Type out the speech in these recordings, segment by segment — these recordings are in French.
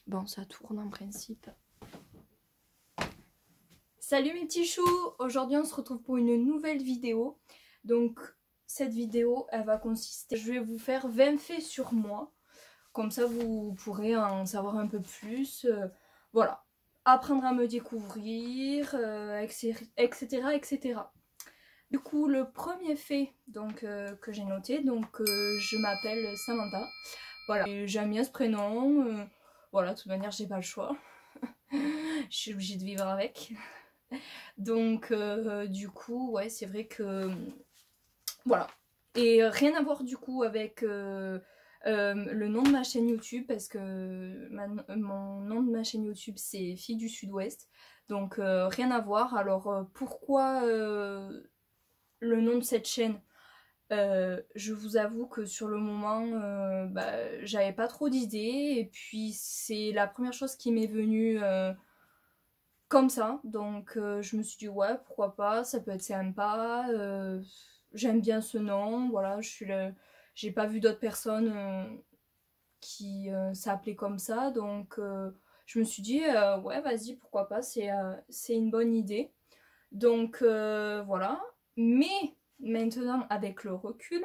Bon, ça tourne en principe. Salut mes petits choux! Aujourd'hui on se retrouve pour une nouvelle vidéo. Donc cette vidéo elle va consister, je vais vous faire 20 faits sur moi. Comme ça vous pourrez en savoir un peu plus. Voilà, apprendre à me découvrir, etc., etc. Du coup le premier fait donc, que j'ai noté, donc je m'appelle Samantha. Voilà, j'aime bien ce prénom. Voilà, de toute manière j'ai pas le choix. Je suis obligée de vivre avec. Donc du coup ouais c'est vrai que voilà. Et rien à voir du coup avec le nom de ma chaîne YouTube, parce que mon nom de ma chaîne YouTube c'est Fille du Sud-Ouest. Donc rien à voir. Alors pourquoi le nom de cette chaîne? Je vous avoue que sur le moment j'avais pas trop d'idées, et puis c'est la première chose qui m'est venue comme ça, donc je me suis dit ouais pourquoi pas, ça peut être sympa, j'aime bien ce nom, voilà, j'ai pas vu d'autres personnes qui s'appelaient comme ça, donc je me suis dit ouais vas-y pourquoi pas, c'est une bonne idée. Donc voilà, mais maintenant avec le recul,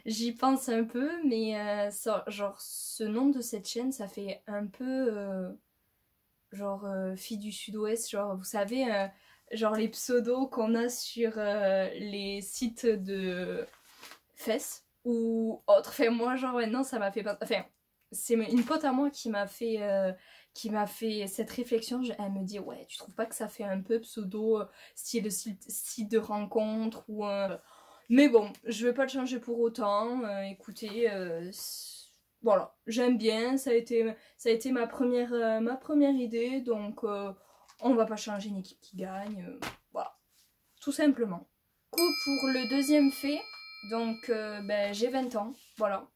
j'y pense un peu, mais genre ce nom de cette chaîne ça fait un peu genre fille du sud-ouest, genre vous savez, genre les pseudos qu'on a sur les sites de fesses ou autres. Enfin moi genre maintenant ça m'a fait pas, enfin c'est une pote à moi qui m'a fait cette réflexion. Elle me dit ouais tu trouves pas que ça fait un peu pseudo site de rencontre ou mais bon je vais pas le changer pour autant. Écoutez voilà, j'aime bien, ça a été ma première idée, donc on va pas changer une équipe qui gagne, voilà, tout simplement. Du coup, pour le deuxième fait, donc j'ai 20 ans, voilà,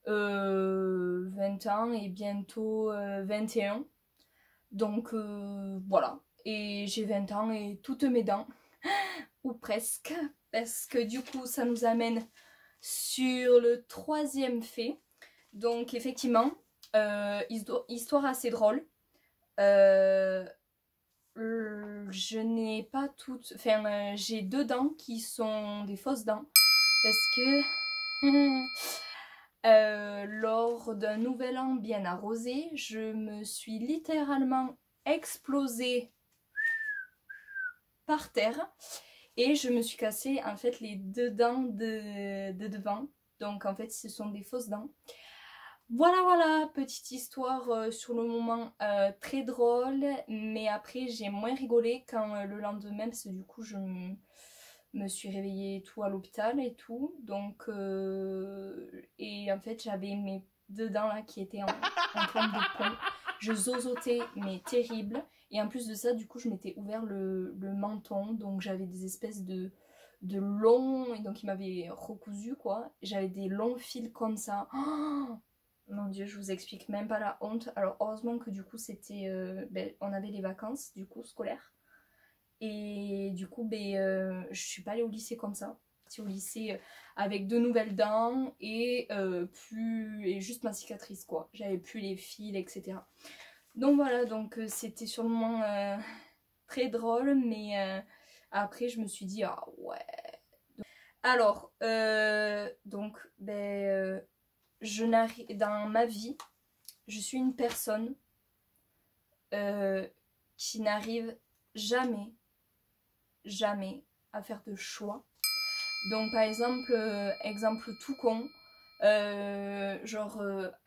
20 ans et bientôt 21, donc voilà, et j'ai 20 ans et toutes mes dents, ou presque, parce que du coup ça nous amène sur le troisième fait. Donc effectivement, histoire assez drôle. Je n'ai pas toutes... Enfin, j'ai deux dents qui sont des fausses dents. Parce que lors d'un nouvel an bien arrosé, je me suis littéralement explosée par terre. Et je me suis cassé en fait les deux dents de devant. Donc en fait ce sont des fausses dents. Voilà, voilà, petite histoire sur le moment très drôle, mais après j'ai moins rigolé quand le lendemain, parce que du coup je me suis réveillée et tout à l'hôpital et tout, donc et en fait j'avais mes deux dents là qui étaient en forme de pont, je zozotais mais terrible, et en plus de ça du coup je m'étais ouvert le menton, donc j'avais des espèces de longs, et donc il m'avait recousu quoi, j'avais des longs fils comme ça. Oh, mon dieu, je vous explique même pas la honte. Alors heureusement que du coup c'était, on avait les vacances du coup scolaires, et du coup je suis pas allée au lycée comme ça. Je suis au lycée avec deux nouvelles dents et plus et juste ma cicatrice quoi. J'avais plus les fils etc. Donc voilà, donc c'était sur le moment très drôle, mais après je me suis dit ah ouais. Alors donc je n'arrive dans ma vie, je suis une personne qui n'arrive jamais, jamais à faire de choix. Donc par exemple, exemple tout con, à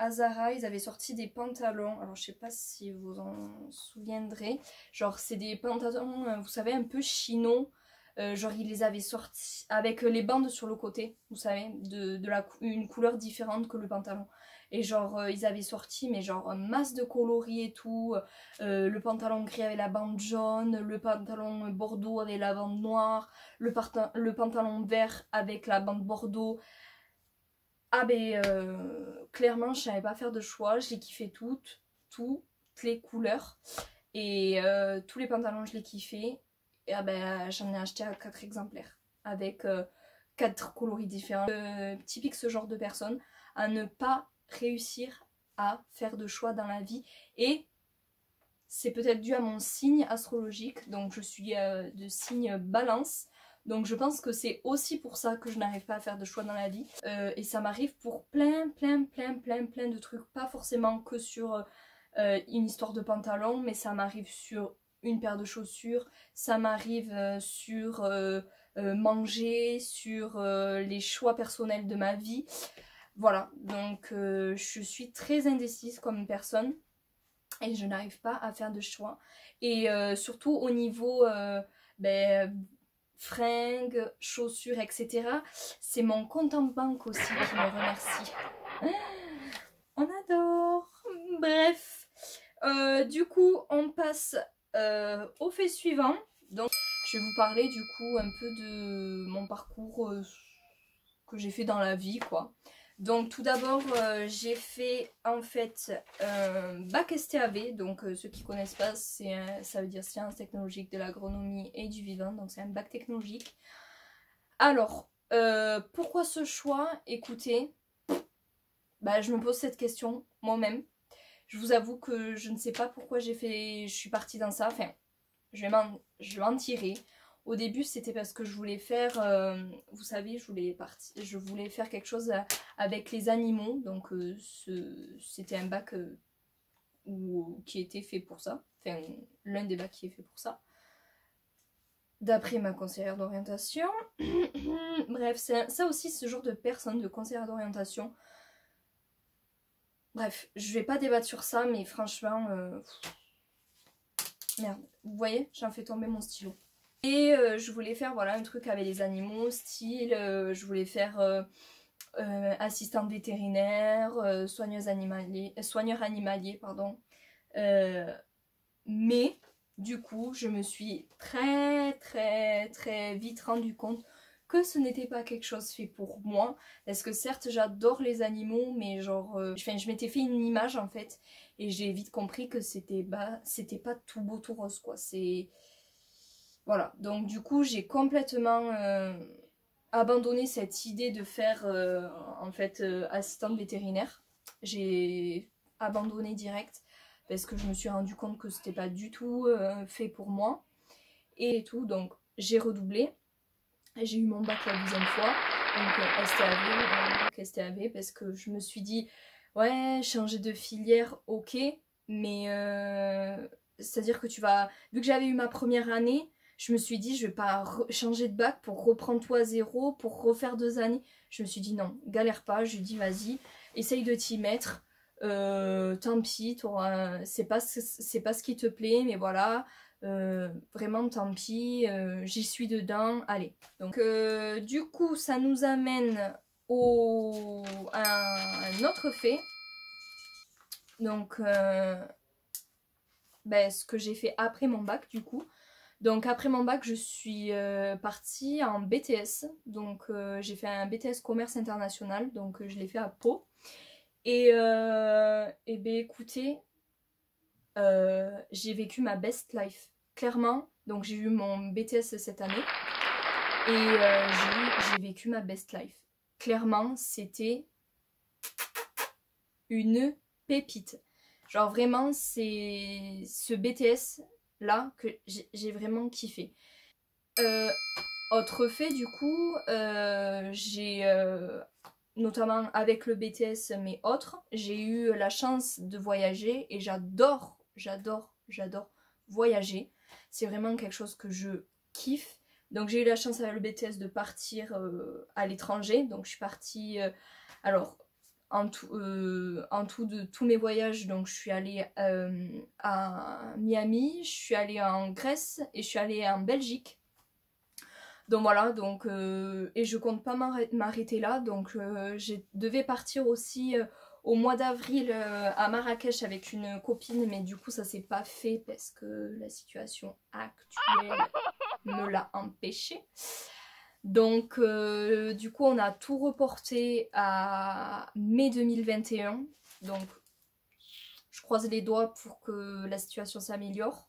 Zara, ils avaient sorti des pantalons, alors je sais pas si vous en souviendrez, genre c'est des pantalons, vous savez, un peu chino, genre ils les avaient sortis avec les bandes sur le côté, vous savez, une couleur différente que le pantalon. Et genre ils avaient sorti mais genre masse de coloris et tout, le pantalon gris avec la bande jaune, le pantalon bordeaux avec la bande noire, le pantalon vert avec la bande bordeaux. Ah clairement je savais pas faire de choix, j'ai kiffé toutes les couleurs, et tous les pantalons je les kiffé, et j'en ai acheté à 4 exemplaires avec 4 coloris différents. Typique ce genre de personne à ne pas réussir à faire de choix dans la vie. Et c'est peut-être dû à mon signe astrologique, donc je suis de signe balance. Donc je pense que c'est aussi pour ça que je n'arrive pas à faire de choix dans la vie. Et ça m'arrive pour plein de trucs. Pas forcément que sur une histoire de pantalon, mais ça m'arrive sur une paire de chaussures. Ça m'arrive sur manger, sur les choix personnels de ma vie. Voilà, donc je suis très indécise comme personne. Et je n'arrive pas à faire de choix. Et surtout au niveau fringues, chaussures, etc. C'est mon compte en banque aussi qui me remercie. On adore. Bref. Du coup, on passe au fait suivant. Donc, je vais vous parler du coup un peu de mon parcours que j'ai fait dans la vie, quoi. Donc tout d'abord j'ai fait en fait bac STAV, donc ceux qui connaissent pas, ça veut dire sciences technologiques de l'agronomie et du vivant, donc c'est un bac technologique. Alors pourquoi ce choix? Écoutez, bah, je me pose cette question moi-même. Je vous avoue que je ne sais pas pourquoi je suis partie dans ça, enfin je vais m'en tirer. Au début, c'était parce que je voulais faire, vous savez, je voulais faire quelque chose avec les animaux. Donc, c'était un bac qui était fait pour ça. Enfin, l'un des bacs qui est fait pour ça. D'après ma conseillère d'orientation. Bref, ça aussi, ce genre de personne, de conseillère d'orientation. Bref, je vais pas débattre sur ça, mais franchement... Merde, vous voyez, j'en fais tomber mon stylo. Et je voulais faire voilà, un truc avec les animaux, style, je voulais faire assistante vétérinaire, soigneur animalier, pardon. Mais du coup, je me suis très vite rendu compte que ce n'était pas quelque chose fait pour moi. Parce que certes, j'adore les animaux, mais genre, je m'étais fait une image en fait. Et j'ai vite compris que c'était pas tout beau tout rose, quoi. C'est... Voilà, donc du coup j'ai complètement abandonné cette idée de faire en fait assistante vétérinaire. J'ai abandonné direct parce que je me suis rendu compte que c'était pas du tout fait pour moi et tout, donc j'ai redoublé. J'ai eu mon bac la deuxième fois, donc STAV parce que je me suis dit ouais, changer de filière, ok, mais c'est-à-dire que vu que j'avais eu ma première année, je me suis dit, je vais pas changer de bac pour reprendre tout à zéro, pour refaire 2 années. Je me suis dit, non, galère pas. Je lui dis, vas-y, essaye de t'y mettre. Tant pis, c'est pas ce qui te plaît, mais voilà. Vraiment, tant pis, j'y suis dedans. Allez. Donc, du coup, ça nous amène à un autre fait. Donc, ce que j'ai fait après mon bac, du coup. Donc après mon bac, je suis partie en BTS. Donc j'ai fait un BTS commerce international. Donc je l'ai fait à Pau. Et ben écoutez, j'ai vécu ma best life. Clairement, donc j'ai eu mon BTS cette année. Et j'ai vécu ma best life. Clairement, c'était une pépite. Genre vraiment, c'est ce BTS là que j'ai vraiment kiffé. Autre fait du coup, j'ai notamment avec le BTS mais autres, j'ai eu la chance de voyager et j'adore voyager. C'est vraiment quelque chose que je kiffe. Donc j'ai eu la chance avec le BTS de partir à l'étranger. Donc je suis partie, alors en tout de tous mes voyages, donc je suis allée à Miami, je suis allée en Grèce et je suis allée en Belgique. Donc voilà, donc et je compte pas m'arrêter là, donc je devais partir aussi au mois d'avril à Marrakech avec une copine, mais du coup ça s'est pas fait parce que la situation actuelle me l'a empêché. Donc du coup on a tout reporté à mai 2021. Donc je croise les doigts pour que la situation s'améliore.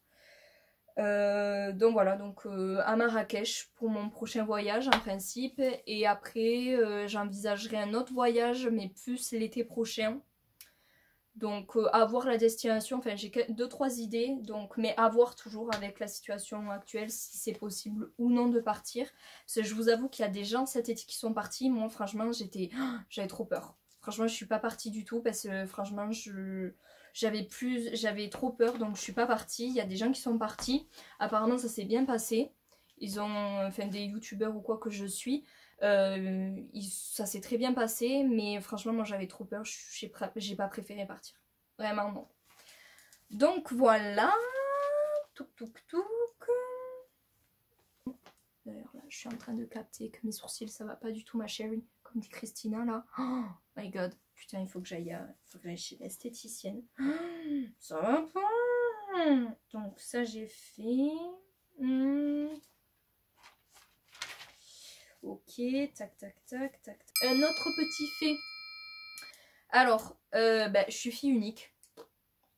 Donc voilà, donc à Marrakech pour mon prochain voyage en principe. Et après j'envisagerai un autre voyage mais plus l'été prochain. Donc à voir la destination, enfin j'ai 2-3 idées, donc, mais à voir toujours avec la situation actuelle si c'est possible ou non de partir. Parce que je vous avoue qu'il y a des gens cet été qui sont partis, moi franchement j'avais trop peur. Franchement je suis pas partie du tout parce que franchement j'avais trop peur, donc je suis pas partie. Il y a des gens qui sont partis, apparemment ça s'est bien passé. Ils ont, enfin des youtubeurs ou quoi que je suis, ça s'est très bien passé, mais franchement moi j'avais trop peur, j'ai pas préféré partir. Vraiment non. Donc voilà. Touk touk touk. D'ailleurs là je suis en train de capter que mes sourcils ça va pas du tout ma chérie. Comme dit Christina là. Oh my god. Putain il faut que j'aille chez l'esthéticienne. Ça va pas. Donc ça j'ai fait. Ok, tac, tac, tac, tac. Un autre petit fait. Alors, je suis fille unique.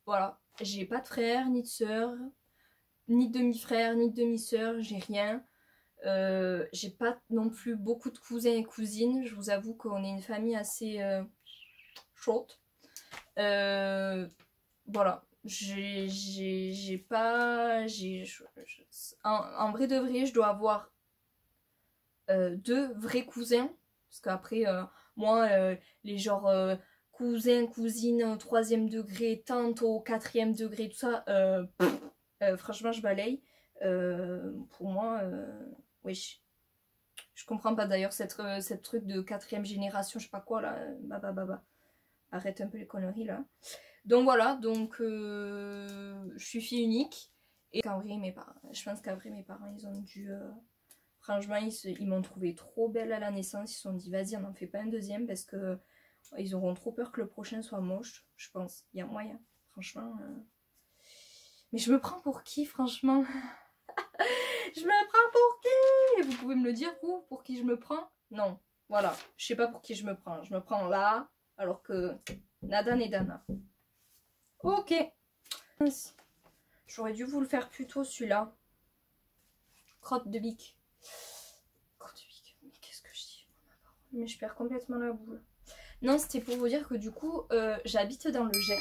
Voilà. J'ai pas de frère, ni de soeur, ni de demi-frère, ni de demi-sœur. J'ai rien. J'ai pas non plus beaucoup de cousins et cousines. Je vous avoue qu'on est une famille assez chaude. Voilà. J'ai pas... En vrai de vrai, je dois avoir 2 vrais cousins, parce qu'après moi les genres cousins, cousines, 3e degré, tante au 4e degré, tout ça, franchement je balaye. Pour moi, oui, je comprends pas d'ailleurs cette truc de 4e génération, je sais pas quoi là, bah. Arrête un peu les conneries là. Donc voilà, donc je suis fille unique, et qu'en vrai je pense qu'en vrai mes parents ils ont dû... Franchement, ils m'ont trouvé trop belle à la naissance. Ils se sont dit, vas-y, on n'en fait pas un deuxième parce que ils auront trop peur que le prochain soit moche, je pense. Il y a moyen, franchement. Mais je me prends pour qui, franchement? Je me prends pour qui? Vous pouvez me le dire, vous, pour qui je me prends? Non, voilà. Je sais pas pour qui je me prends. Je me prends là, alors que nada n'est dana. Ok. J'aurais dû vous le faire plus tôt, celui-là. Crotte de bique. Mais je perds complètement la boule. Non, c'était pour vous dire que du coup, j'habite dans le Gers.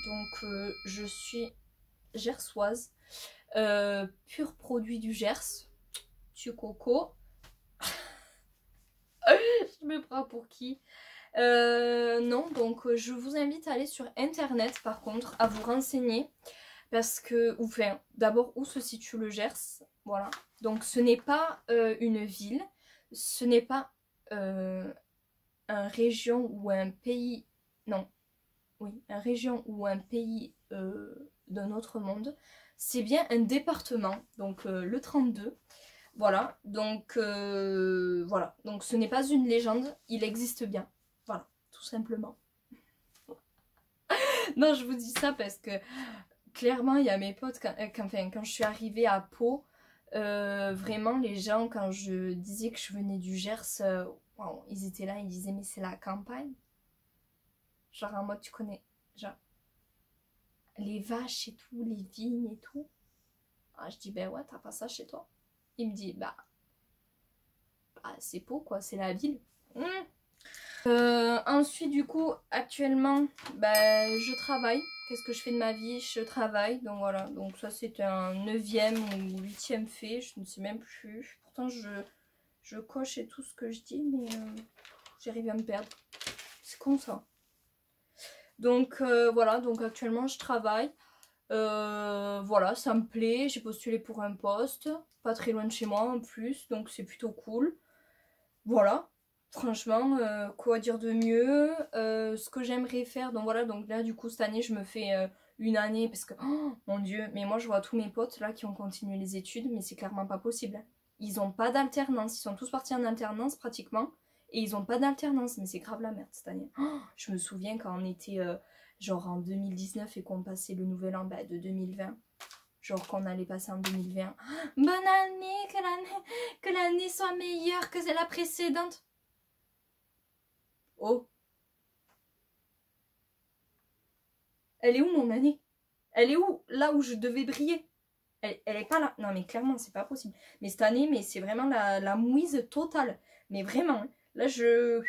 Donc, je suis gersoise. Pur produit du Gers. Tu coco. Je me prends pour qui? Non, donc je vous invite à aller sur internet par contre, à vous renseigner. Parce que, enfin, d'abord où se situe le Gers. Voilà. Donc ce n'est pas une ville. Ce n'est pas... un région ou un pays, non, oui, un région ou un pays d'un autre monde, c'est bien un département, donc le 32, voilà, donc voilà, donc ce n'est pas une légende, il existe bien, voilà, tout simplement. Non, je vous dis ça parce que clairement, il y a mes potes, quand je suis arrivée à Pau, vraiment les gens, quand je disais que je venais du Gers, wow, ils étaient là, ils disaient mais c'est la campagne. Genre en mode tu connais, genre les vaches et tout, les vignes et tout. Ah, je dis ben ouais, t'as pas ça chez toi? Il me dit bah c'est Pau quoi, c'est la ville. Ensuite du coup actuellement je travaille. Qu'est-ce que je fais de ma vie? Je travaille, donc voilà, donc ça c'est un 9e ou 8e fait, je ne sais même plus. Pourtant je coche et tout ce que je dis, mais j'arrive à me perdre. C'est con ça. Donc voilà, donc actuellement je travaille. Voilà, ça me plaît, j'ai postulé pour un poste, pas très loin de chez moi en plus, donc c'est plutôt cool. Voilà, franchement, quoi dire de mieux? Ce que j'aimerais faire, donc voilà, donc là du coup cette année je me fais une année parce que, oh mon dieu, mais moi je vois tous mes potes là qui ont continué les études, mais c'est clairement pas possible. Ils ont pas d'alternance, ils sont tous partis en alternance pratiquement, et ils ont pas d'alternance, mais c'est grave la merde cette année. Oh, je me souviens quand on était genre en 2019 et qu'on passait le nouvel an de 2020. Genre qu'on allait passer en 2020. Bonne année, que l'année soit meilleure que la précédente. Oh. Elle est où mon année? Elle est où? Là où je devais briller? Elle est pas là. Non mais clairement c'est pas possible. Mais cette année, mais c'est vraiment la mouise totale. Mais vraiment, hein. Là je...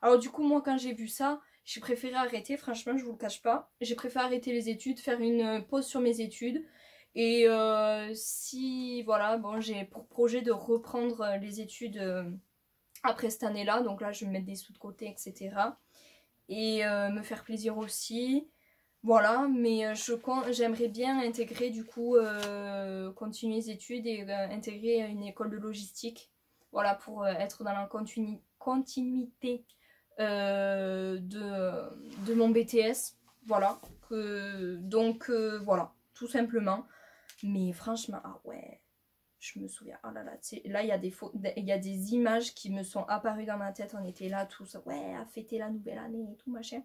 Alors du coup moi quand j'ai vu ça, j'ai préféré arrêter, franchement, je vous le cache pas. J'ai préféré arrêter les études, faire une pause sur mes études. Et si, voilà, bon, j'ai pour projet de reprendre les études après cette année-là. Donc là, je vais me mettre des sous de côté, etc. Et me faire plaisir aussi. Voilà, mais j'aimerais bien intégrer du coup, continuer les études et intégrer une école de logistique. Voilà, pour être dans la continuité de mon BTS. Voilà, donc voilà, tout simplement. Mais franchement, ah ouais, je me souviens, oh là là, tu sais, là il y a des images qui me sont apparues dans ma tête. On était là tous, ouais, à fêter la nouvelle année et tout, machin.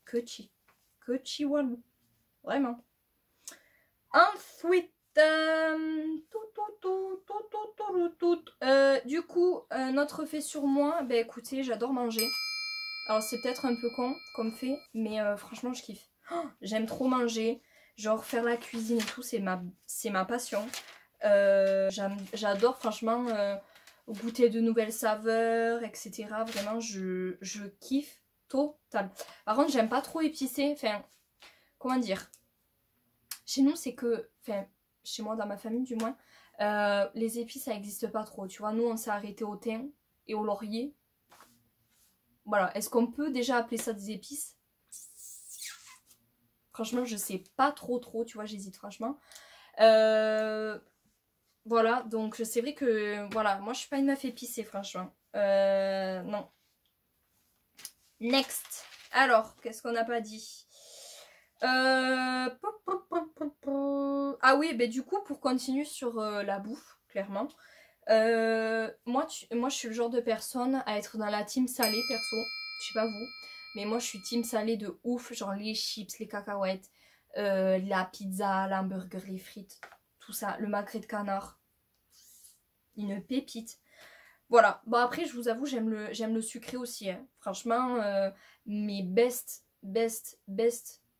Que chihuahua, vraiment. Ensuite, du coup, notre fait sur moi, ben écoutez, j'adore manger. Alors c'est peut-être un peu con comme fait, mais franchement je kiffe. Oh, j'aime trop manger, genre faire la cuisine et tout, c'est ma passion. J'adore franchement goûter de nouvelles saveurs, etc. Vraiment, je kiffe total. Par contre, j'aime pas trop épicé, enfin, comment dire? Chez nous, c'est que, enfin, chez moi, dans ma famille du moins, les épices, ça n'existe pas trop. Tu vois, nous, on s'est arrêté au thym et au laurier. Voilà, est-ce qu'on peut déjà appeler ça des épices? Franchement, je sais pas trop, tu vois, j'hésite franchement. Voilà, donc c'est vrai que, voilà, moi, je suis pas une meuf épicée, franchement. Non. Next. Alors, qu'est-ce qu'on n'a pas dit? Ah oui, bah du coup, pour continuer sur la bouffe, clairement. Moi, je suis le genre de personne à être dans la team salée, perso. Je sais pas vous, mais moi, je suis team salée de ouf. Genre les chips, les cacahuètes, la pizza, l'hamburger, les frites, tout ça. Le magret de canard. Une pépite. Voilà. Bon, après, je vous avoue, j'aime le sucré aussi. Hein. Franchement, mes best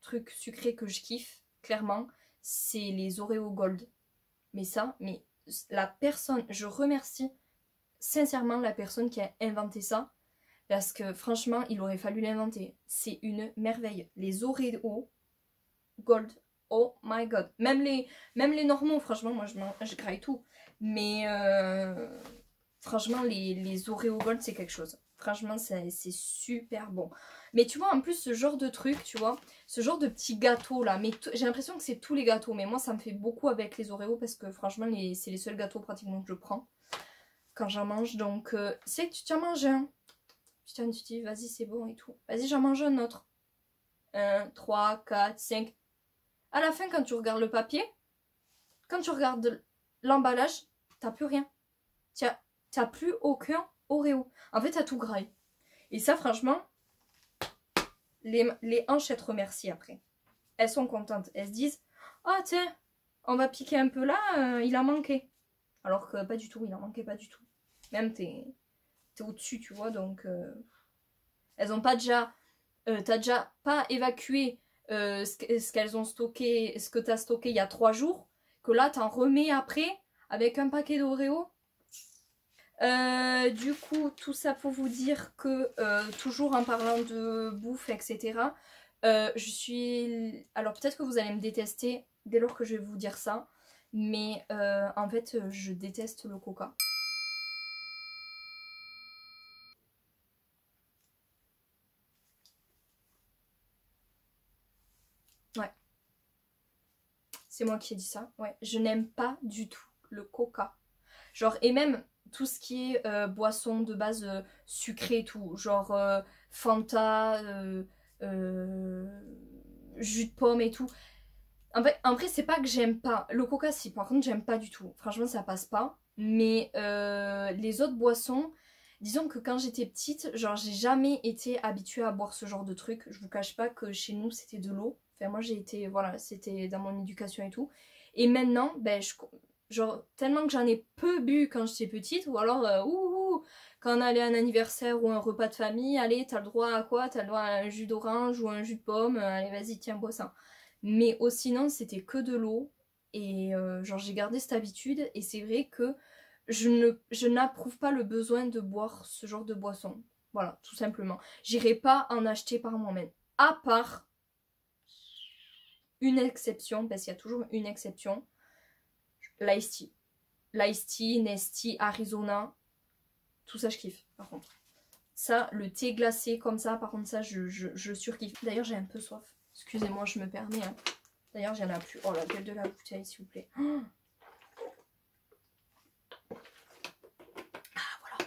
trucs sucrés que je kiffe, clairement, c'est les Oreo Gold. Mais ça, mais la personne, je remercie sincèrement la personne qui a inventé ça. Parce que franchement, il aurait fallu l'inventer. C'est une merveille. Les Oreo Gold. Oh my god. Même les normaux, franchement, moi je graille tout. Mais franchement, les Oreo Gold, c'est quelque chose. Franchement, c'est super bon. Mais tu vois, en plus, ce genre de truc, tu vois, ce genre de petits gâteaux là, mais j'ai l'impression que c'est tous les gâteaux. Mais moi, ça me fait beaucoup avec les Oreos parce que franchement, c'est les seuls gâteaux pratiquement que je prends quand j'en mange. Donc, c'est que tu t'en manges un. Putain, tu te dis, vas-y, c'est bon et tout. Vas-y, j'en mange un autre. 1, 3, 4, 5. À la fin, quand tu regardes le papier, quand tu regardes l'emballage, t'as plus rien. T'as plus aucun Oreo. En fait, t'as tout graille. Et ça, franchement, les hanches, elles te remercient après. Elles sont contentes. Elles se disent, ah oh, tiens, on va piquer un peu là, il en manquait. Alors que pas du tout, il en manquait pas du tout. Même t'es au-dessus, tu vois, donc elles ont pas déjà, t'as déjà pas évacué ce qu'elles ont stocké, ce que t'as stocké il y a 3 jours, que là t'en remets après avec un paquet d'Oreo. Du coup, tout ça pour vous dire que, toujours en parlant de bouffe, etc., je suis... Alors peut-être que vous allez me détester dès lors que je vais vous dire ça, mais en fait, je déteste le coca. Ouais. C'est moi qui ai dit ça. Ouais. Je n'aime pas du tout le coca. Genre, et même tout ce qui est boisson de base sucrée et tout. Genre Fanta, jus de pomme et tout. En vrai, c'est pas que j'aime pas. Le coca, si, par contre, j'aime pas du tout. Franchement, ça passe pas. Mais les autres boissons, disons que quand j'étais petite, genre, j'ai jamais été habituée à boire ce genre de truc. Je vous cache pas que chez nous, c'était de l'eau. Enfin, moi, j'ai été, voilà, c'était dans mon éducation et tout. Et maintenant, ben, genre, tellement que j'en ai peu bu quand j'étais petite, ou alors, quand on allait à un anniversaire ou un repas de famille, allez, t'as le droit à quoi? T'as le droit à un jus d'orange ou un jus de pomme, allez, vas-y, tiens, bois ça. Mais sinon, c'était que de l'eau. Et genre, j'ai gardé cette habitude. Et c'est vrai que je n'approuve pas le besoin de boire ce genre de boisson. Voilà, tout simplement. J'irai pas en acheter par moi-même. À part une exception, parce qu'il y a toujours une exception, l'Ice Tea. L'Ice Tea, Nestea, Arizona, tout ça je kiffe par contre. Ça, le thé glacé comme ça, par contre ça je surkiffe. D'ailleurs j'ai un peu soif. Excusez-moi, je me permets. Hein. D'ailleurs j'en ai plus. Oh la gueule de la bouteille s'il vous plaît. Oh, ah voilà.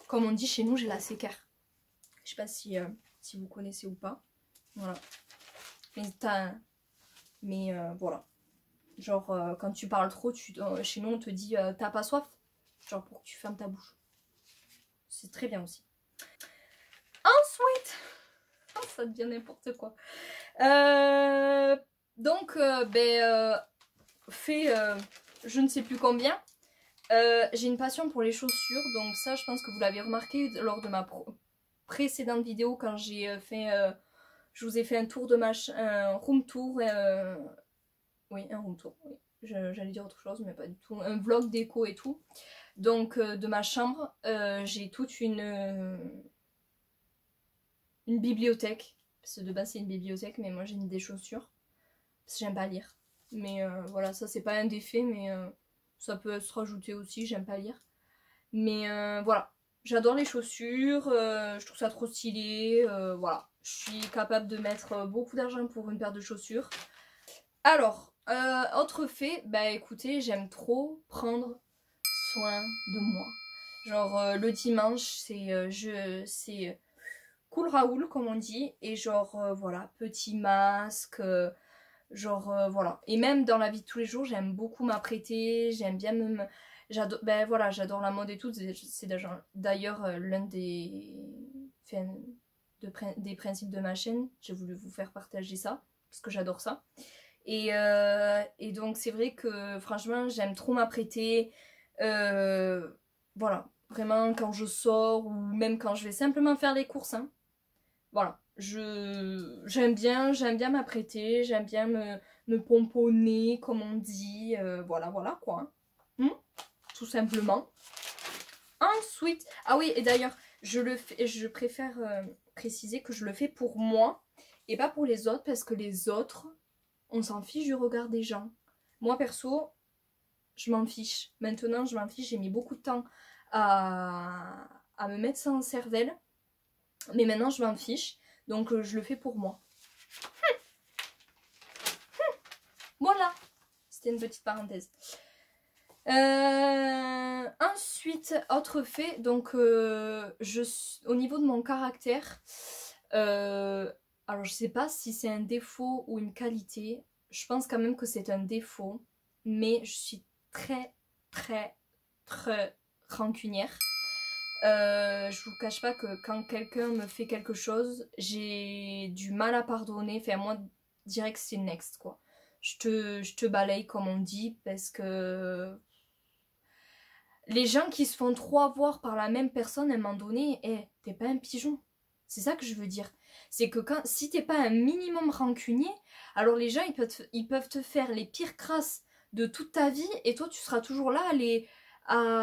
Comme on dit chez nous, j'ai la séquère. Je sais pas si vous connaissez ou pas. Voilà. Mais voilà. Genre quand tu parles trop, chez nous on te dit t'as pas soif. Genre pour que tu fermes ta bouche. C'est très bien aussi. Ensuite, oh, ça devient n'importe quoi. Fait je ne sais plus combien. J'ai une passion pour les chaussures, donc ça je pense que vous l'avez remarqué lors de ma précédente vidéo quand j'ai fait, je vous ai fait un tour de un room tour, oui un room tour, oui. J'allais dire autre chose mais pas du tout, un vlog déco et tout. Donc de ma chambre, j'ai toute une bibliothèque, parce que de base c'est une bibliothèque, mais moi j'ai mis des chaussures, parce que j'aime pas lire. Mais voilà, ça c'est pas un défait, mais ça peut se rajouter aussi, j'aime pas lire. Mais voilà, j'adore les chaussures, je trouve ça trop stylé, voilà. Je suis capable de mettre beaucoup d'argent pour une paire de chaussures. Alors, autre fait, bah écoutez, j'aime trop prendre soin de moi. Genre le dimanche, c'est cool Raoul comme on dit, et genre voilà, petit masque, voilà. Et même dans la vie de tous les jours, j'aime beaucoup m'apprêter, j'aime bien j'adore, ben voilà, j'adore la mode et tout, c'est d'ailleurs l'un des principes de ma chaîne, j'ai voulu vous faire partager ça, parce que j'adore ça. Et donc c'est vrai que franchement j'aime trop m'apprêter, voilà, vraiment quand je sors ou même quand je vais simplement faire les courses, hein. Voilà, j'aime bien m'apprêter, j'aime bien me pomponner comme on dit, voilà quoi, hein. Tout simplement. Ensuite, ah oui et d'ailleurs je préfère préciser que je le fais pour moi et pas pour les autres parce que les autres on s'en fiche du regard des gens. Moi perso, je m'en fiche. Maintenant, je m'en fiche. J'ai mis beaucoup de temps à me mettre ça en cervelle. Mais maintenant, je m'en fiche. Donc, je le fais pour moi. Voilà. C'était une petite parenthèse. Ensuite, autre fait. Donc, au niveau de mon caractère... alors, je sais pas si c'est un défaut ou une qualité. Je pense quand même que c'est un défaut. Mais je suis très rancunière. Je vous cache pas que quand quelqu'un me fait quelque chose, j'ai du mal à pardonner. Enfin, moi, direct, c'est next, quoi. Je te balaye, comme on dit, parce que... Les gens qui se font trop avoir par la même personne, à un moment donné, t'es pas un pigeon. C'est ça que je veux dire. C'est que si t'es pas un minimum rancunier, alors les gens, ils peuvent te faire les pires crasses de toute ta vie, et toi, tu seras toujours là,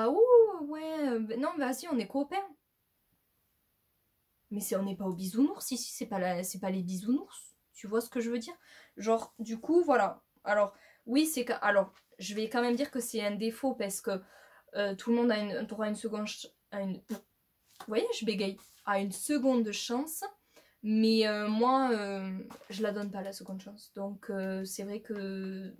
ouh, ouais, non, vas-y, on est copains. Mais on n'est pas au bisounours ici, c'est pas les bisounours. Tu vois ce que je veux dire? Genre, du coup, voilà. Alors, oui, alors, je vais quand même dire que c'est un défaut parce que tout le monde a une seconde... Vous voyez, je bégaye. A une seconde chance. Mais moi, je la donne pas la seconde chance. Donc, c'est vrai que...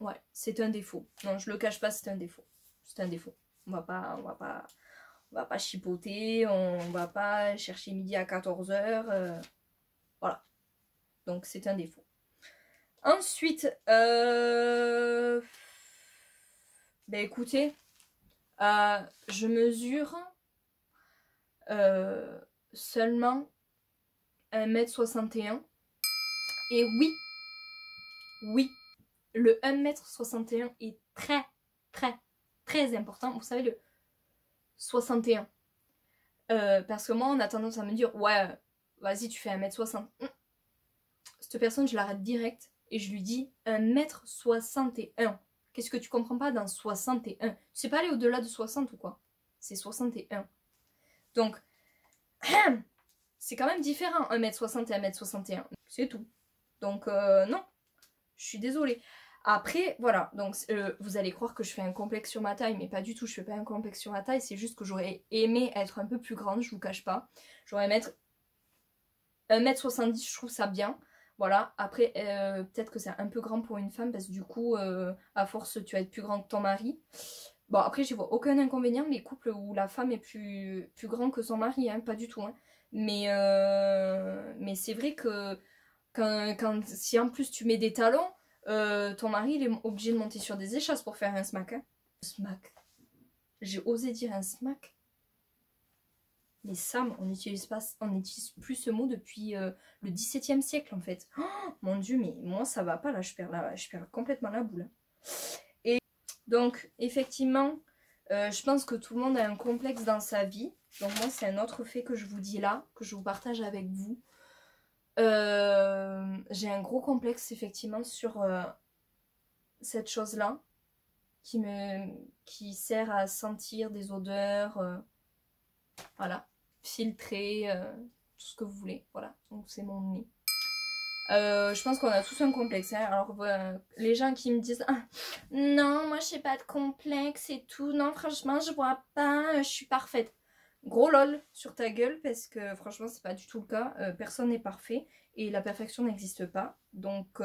Ouais, c'est un défaut. Non, je le cache pas, c'est un défaut. C'est un défaut. On va pas chipoter, on va pas chercher midi à 14h. Voilà. Donc c'est un défaut. Ensuite, ben écoutez, je mesure seulement 1m61. Et oui, le 1m61 est très important. Vous savez, le 61. Parce que moi, on a tendance à me dire, ouais, vas-y, tu fais 1m60. Cette personne, je l'arrête direct et je lui dis 1m61. Qu'est-ce que tu comprends pas dans 61? C'est pas aller au-delà de 60 ou quoi? C'est 61. Donc, c'est quand même différent, 1m60 et 1m61. C'est tout. Donc non, je suis désolée. Après, voilà, donc vous allez croire que je fais un complexe sur ma taille, mais pas du tout, je fais pas un complexe sur ma taille, c'est juste que j'aurais aimé être un peu plus grande, je vous cache pas. J'aurais aimé être 1m70, je trouve ça bien. Voilà, après, peut-être que c'est un peu grand pour une femme, parce que du coup, à force, tu vas être plus grand que ton mari. Bon, après, j'y vois aucun inconvénient, les couples où la femme est plus grand que son mari, hein, pas du tout. Hein. Mais c'est vrai que si en plus tu mets des talons, ton mari il est obligé de monter sur des échasses pour faire un smack. Hein. Smack. J'ai osé dire un smack. Mais Sam, on n'utilise plus ce mot depuis le XVIIe siècle en fait. Oh, mon dieu, mais moi ça va pas là, je perds complètement la boule. Et donc effectivement, je pense que tout le monde a un complexe dans sa vie. Donc moi c'est un autre fait que je vous dis là, que je vous partage avec vous. J'ai un gros complexe effectivement sur cette chose-là qui sert à sentir des odeurs, voilà, filtrer, tout ce que vous voulez, voilà, donc c'est mon nez. Je pense qu'on a tous un complexe, hein. Alors les gens qui me disent ah, non moi j'ai pas de complexe et tout, non franchement je vois pas, je suis parfaite. Gros lol sur ta gueule parce que franchement c'est pas du tout le cas, personne n'est parfait et la perfection n'existe pas. Donc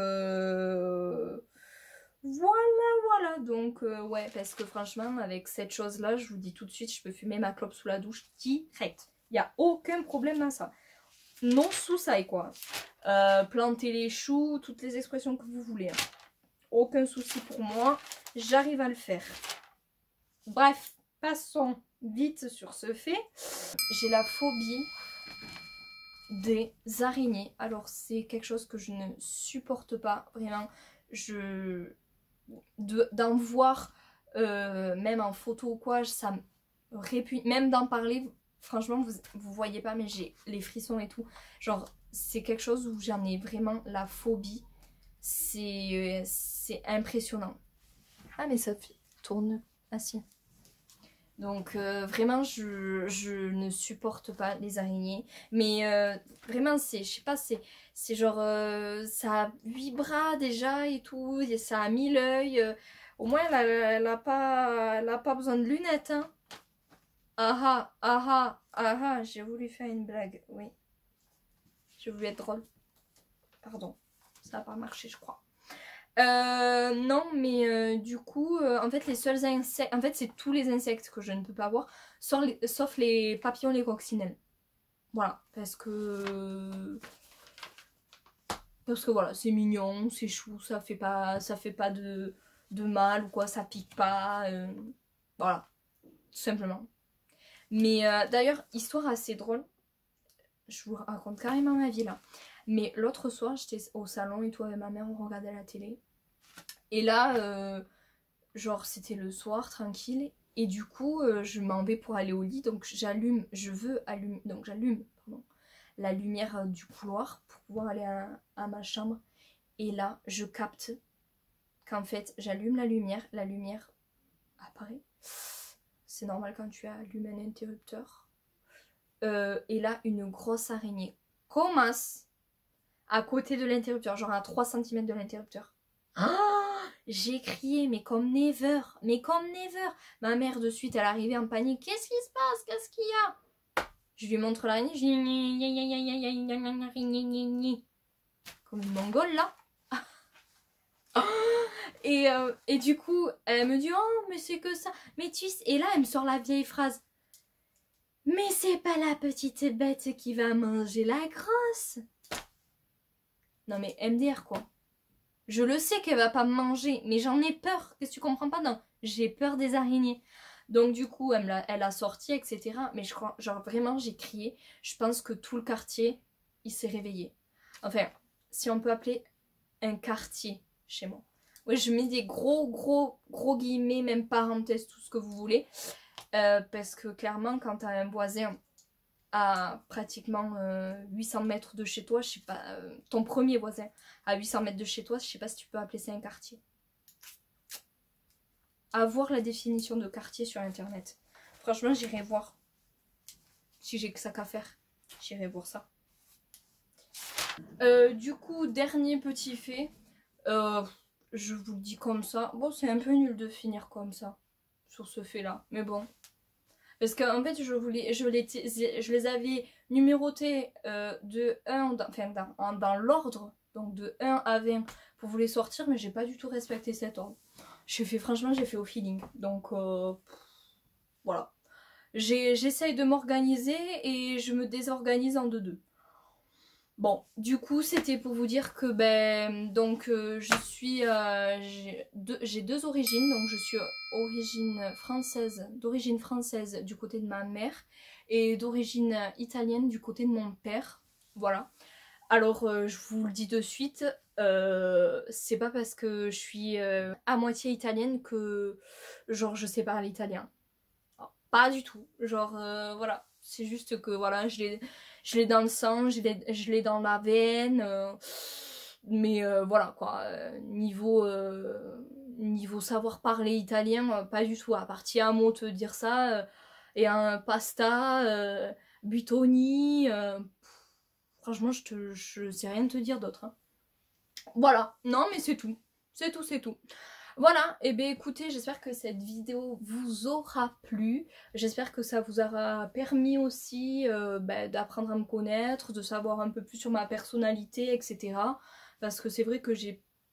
voilà, donc ouais, parce que franchement avec cette chose là je vous dis tout de suite, je peux fumer ma clope sous la douche direct. Il n'y a aucun problème à ça. Non sous ça et quoi. Planter les choux, toutes les expressions que vous voulez. Hein. Aucun souci pour moi, j'arrive à le faire. Bref, passons vite sur ce fait. J'ai la phobie des araignées. Alors c'est quelque chose que je ne supporte pas vraiment. D'en voir même en photo ou quoi, ça me répugne. Même d'en parler, franchement vous voyez pas mais j'ai les frissons et tout. Genre c'est quelque chose où j'en ai vraiment la phobie. C'est impressionnant. Ah mais ça tourne assis. Donc vraiment je ne supporte pas les araignées. Mais vraiment c'est, je sais pas, c'est genre ça a 8 bras déjà et tout, et ça a 1000 œils. Au moins elle a pas besoin de lunettes. Hein. J'ai voulu faire une blague, oui. J'ai voulu être drôle. Pardon, ça n'a pas marché je crois. Non, mais du coup, en fait, les seuls insectes, en fait, c'est tous les insectes que je ne peux pas voir, sauf les papillons, les coccinelles. Voilà, parce que voilà, c'est mignon, c'est chou, ça fait pas de mal ou quoi, ça pique pas, voilà, tout simplement. Mais d'ailleurs, histoire assez drôle, je vous raconte carrément ma vie là. Mais l'autre soir, j'étais au salon et tout avec ma mère, on regardait la télé. Et là, genre c'était le soir, tranquille. Et du coup, je m'en vais pour aller au lit. Donc j'allume la lumière du couloir pour pouvoir aller à ma chambre. Et là, je capte qu'en fait, j'allume la lumière apparaît. C'est normal quand tu allumes un interrupteur. Et là, une grosse araignée commence à côté de l'interrupteur, genre à 3 cm de l'interrupteur. Oh, j'ai crié, mais comme never. Ma mère de suite, elle arrivait en panique. Qu'est-ce qui se passe? Qu'est-ce qu'il y a? Je lui montre l'araignée, je dis comme une mongole là. Et du coup, elle me dit oh mais c'est que ça. Mais tu sais, et là elle me sort la vieille phrase. Mais c'est pas la petite bête qui va manger la grosse. Non mais MDR quoi. Je le sais qu'elle va pas me manger, mais j'en ai peur. Qu'est-ce que tu comprends pas? Non, j'ai peur des araignées. Donc du coup, elle a sorti, etc. Mais je crois, genre vraiment, j'ai crié. Je pense que tout le quartier, il s'est réveillé. Enfin, si on peut appeler un quartier chez moi. Ouais, je mets des gros guillemets, même parenthèses, tout ce que vous voulez. Parce que clairement, quand t'as un voisin à pratiquement 800 mètres de chez toi, je sais pas, ton premier voisin à 800 mètres de chez toi, je sais pas si tu peux appeler ça un quartier. À voir la définition de quartier sur internet. Franchement, j'irai voir si j'ai que ça qu'à faire. j'irai voir ça. Du coup, dernier petit fait. Je vous le dis comme ça. Bon, c'est un peu nul de finir comme ça. Sur ce fait là. Mais bon. Parce qu'en fait, je les avais numérotés de 1 dans l'ordre. Donc de 1 à 20 pour vous les sortir. Mais j'ai pas du tout respecté cet ordre. Franchement, j'ai fait au feeling. Donc voilà. J'essaye de m'organiser et je me désorganise en deux. Bon, du coup, c'était pour vous dire que donc j'ai deux origines, donc je suis d'origine française du côté de ma mère et d'origine italienne du côté de mon père. Voilà. Alors, je vous le dis de suite, c'est pas parce que je suis à moitié italienne que genre je sais parler italien. Pas du tout. Genre voilà, c'est juste que voilà, je l'ai dans le sang, je l'ai dans la veine. Mais voilà quoi, niveau savoir parler italien, pas du tout. À partir un mot te dire ça, et un pasta, buitoni, franchement je sais rien te dire d'autre. Hein. Voilà, non mais c'est tout. C'est tout, c'est tout. Voilà, et bien écoutez, j'espère que cette vidéo vous aura plu. J'espère que ça vous aura permis aussi d'apprendre à me connaître, de savoir un peu plus sur ma personnalité, etc. Parce que c'est vrai que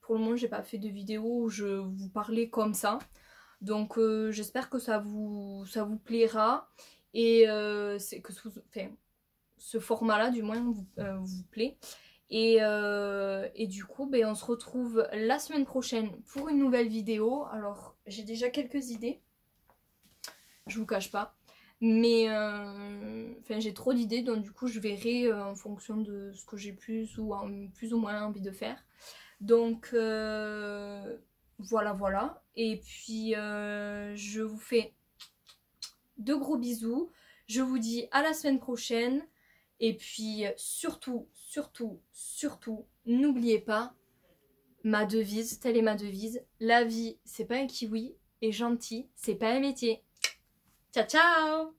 pour le moment, j'ai pas fait de vidéo où je vous parlais comme ça. Donc j'espère que ça vous plaira et ce format-là du moins vous plaît. Et du coup, on se retrouve la semaine prochaine pour une nouvelle vidéo. Alors, j'ai déjà quelques idées, je vous cache pas. Mais j'ai trop d'idées, donc du coup, je verrai en fonction de ce que j'ai plus ou moins envie de faire. Donc, voilà. Et puis, je vous fais de gros bisous. Je vous dis à la semaine prochaine. Et puis, surtout, n'oubliez pas ma devise, telle est ma devise. La vie, c'est pas un kiwi et gentil, c'est pas un métier. Ciao, ciao!